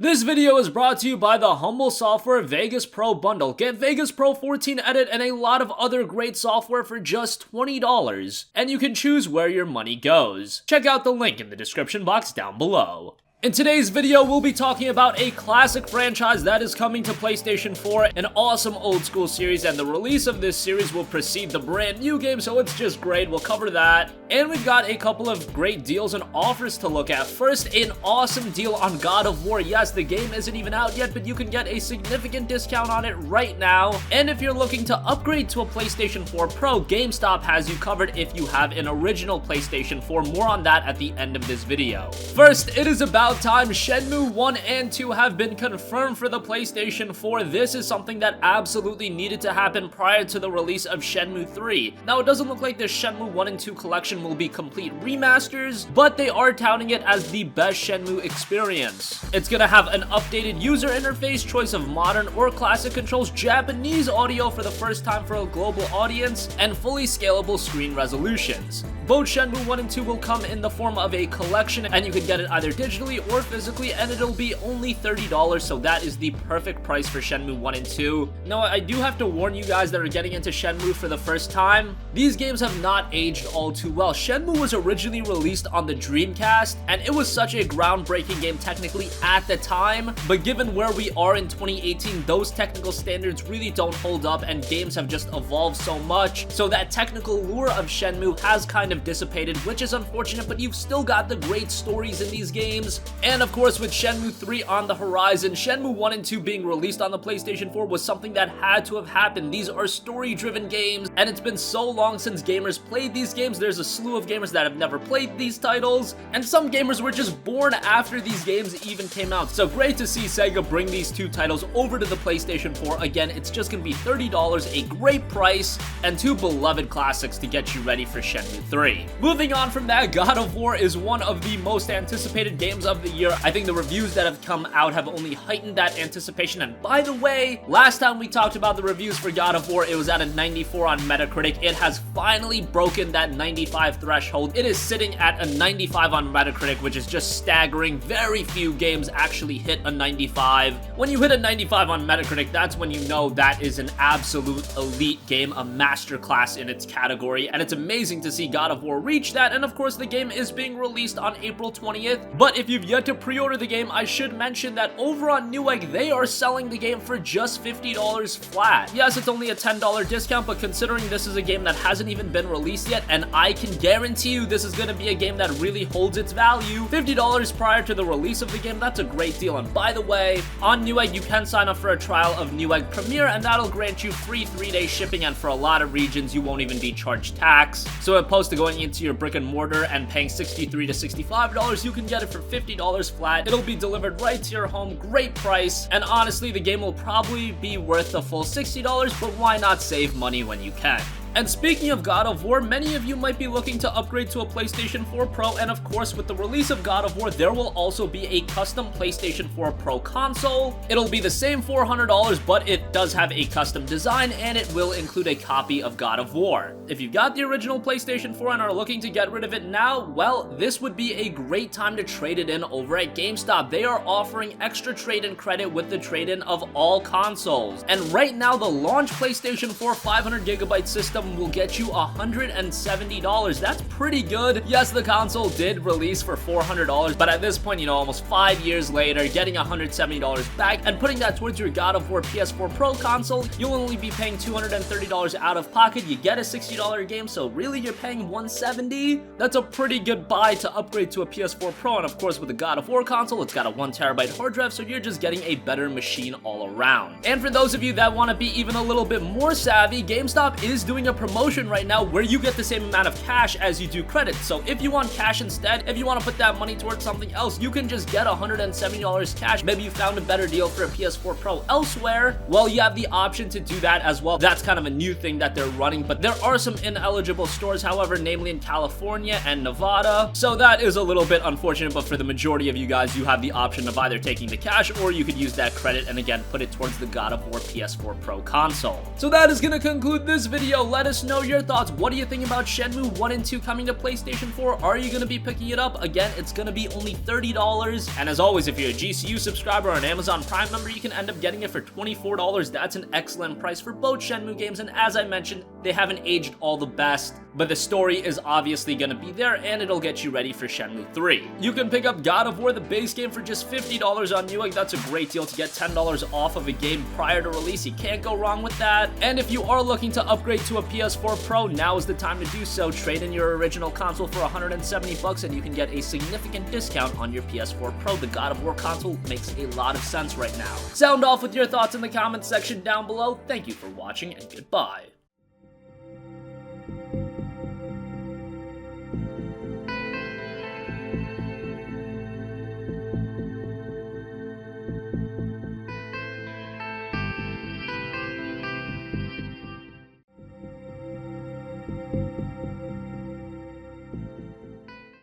This video is brought to you by the Humble Software Vegas Pro Bundle. Get Vegas Pro 14 Edit and a lot of other great software for just $20, and you can choose where your money goes. Check out the link in the description box down below. In today's video, we'll be talking about a classic franchise that is coming to PlayStation 4, an awesome old school series, and the release of this series will precede the brand new game, so it's just great. We'll cover that. And we've got a couple of great deals and offers to look at. First, an awesome deal on God of War. Yes, the game isn't even out yet, but you can get a significant discount on it right now. And if you're looking to upgrade to a PlayStation 4 Pro, GameStop has you covered if you have an original PlayStation 4. More on that at the end of this video. First, it is about time. Shenmue 1 and 2 have been confirmed for the PlayStation 4. This is something that absolutely needed to happen prior to the release of Shenmue 3. Now, it doesn't look like the Shenmue 1 and 2 collection will be complete remasters, but they are touting it as the best Shenmue experience. It's gonna have an updated user interface, choice of modern or classic controls, Japanese audio for the first time for a global audience, and fully scalable screen resolutions. Both Shenmue 1 and 2 will come in the form of a collection, and you can get it either digitally or physically, and it'll be only $30, so that is the perfect price for Shenmue 1 and 2. Now, I do have to warn you guys that are getting into Shenmue for the first time, these games have not aged all too well. Shenmue was originally released on the Dreamcast, and it was such a groundbreaking game technically at the time, but given where we are in 2018, those technical standards really don't hold up, and games have just evolved so much, so that technical lure of Shenmue has kind of dissipated, which is unfortunate, but you've still got the great stories in these games. And of course, with Shenmue 3 on the horizon, Shenmue 1 and 2 being released on the PlayStation 4 was something that had to have happened. These are story-driven games, and it's been so long since gamers played these games. There's a slew of gamers that have never played these titles, and some gamers were just born after these games even came out. So great to see Sega bring these two titles over to the PlayStation 4. Again, it's just gonna be $30, a great price, and two beloved classics to get you ready for Shenmue 3. Moving on from that, God of War is one of the most anticipated games of the year. I think the reviews that have come out have only heightened that anticipation, and by the way, last time we talked about the reviews for God of War, it was at a 94 on Metacritic. It has finally broken that 95 threshold. It is sitting at a 95 on Metacritic, which is just staggering. Very few games actually hit a 95. When you hit a 95 on Metacritic, that's when you know that is an absolute elite game, a masterclass in its category, and it's amazing to see God of War reach that. And of course, the game is being released on April 20th, but if you've yet to pre-order the game, I should mention that over on Newegg, they are selling the game for just $50 flat. Yes, it's only a $10 discount, but considering this is a game that hasn't even been released yet, and I can guarantee you this is going to be a game that really holds its value, $50 prior to the release of the game, that's a great deal. And by the way, on Newegg, you can sign up for a trial of Newegg Premier, and that'll grant you free 3-day shipping, and for a lot of regions, you won't even be charged tax. So opposed to going into your brick and mortar and paying $63 to $65, you can get it for $50 flat. It'll be delivered right to your home, great price, and honestly, the game will probably be worth the full $60, but why not save money when you can? And speaking of God of War, many of you might be looking to upgrade to a PlayStation 4 Pro, and of course, with the release of God of War, there will also be a custom PlayStation 4 Pro console. It'll be the same $400, but it does have a custom design, and it will include a copy of God of War. If you've got the original PlayStation 4 and are looking to get rid of it now, well, this would be a great time to trade it in over at GameStop. They are offering extra trade-in credit with the trade-in of all consoles. And right now, the launch PlayStation 4 500GB system will get you $170. That's pretty good. Yes, the console did release for $400, but at this point, you know, almost 5 years later, getting $170 back and putting that towards your God of War PS4 Pro console, you'll only be paying $230 out of pocket. You get a $60 game, so really you're paying $170. That's a pretty good buy to upgrade to a PS4 Pro, and of course with the God of War console, it's got a 1TB hard drive, so you're just getting a better machine all around. And for those of you that want to be even a little bit more savvy, GameStop is doing a promotion right now where you get the same amount of cash as you do credit. So if you want cash instead, if you want to put that money towards something else, you can just get $170 cash. Maybe you found a better deal for a PS4 Pro elsewhere. Well, you have the option to do that as well. That's kind of a new thing that they're running, but there are some ineligible stores, however, namely in California and Nevada. So that is a little bit unfortunate, but for the majority of you guys, you have the option of either taking the cash or you could use that credit and again, put it towards the God of War PS4 Pro console. So that is going to conclude this video. let us know your thoughts. What do you think about Shenmue 1 and 2 coming to PlayStation 4? Are you going to be picking it up? Again, it's going to be only $30. And as always, if you're a GCU subscriber or an Amazon Prime member, you can end up getting it for $24. That's an excellent price for both Shenmue games, and as I mentioned, they haven't aged all the best, but the story is obviously going to be there, and it'll get you ready for Shenmue 3. You can pick up God of War, the base game, for just $50 on Newegg. That's a great deal to get $10 off of a game prior to release. You can't go wrong with that. And if you are looking to upgrade to a PS4 Pro, now is the time to do so. Trade in your original console for $170 and you can get a significant discount on your PS4 Pro. The God of War console makes a lot of sense right now. Sound off with your thoughts in the comments section down below. Thank you for watching, and goodbye.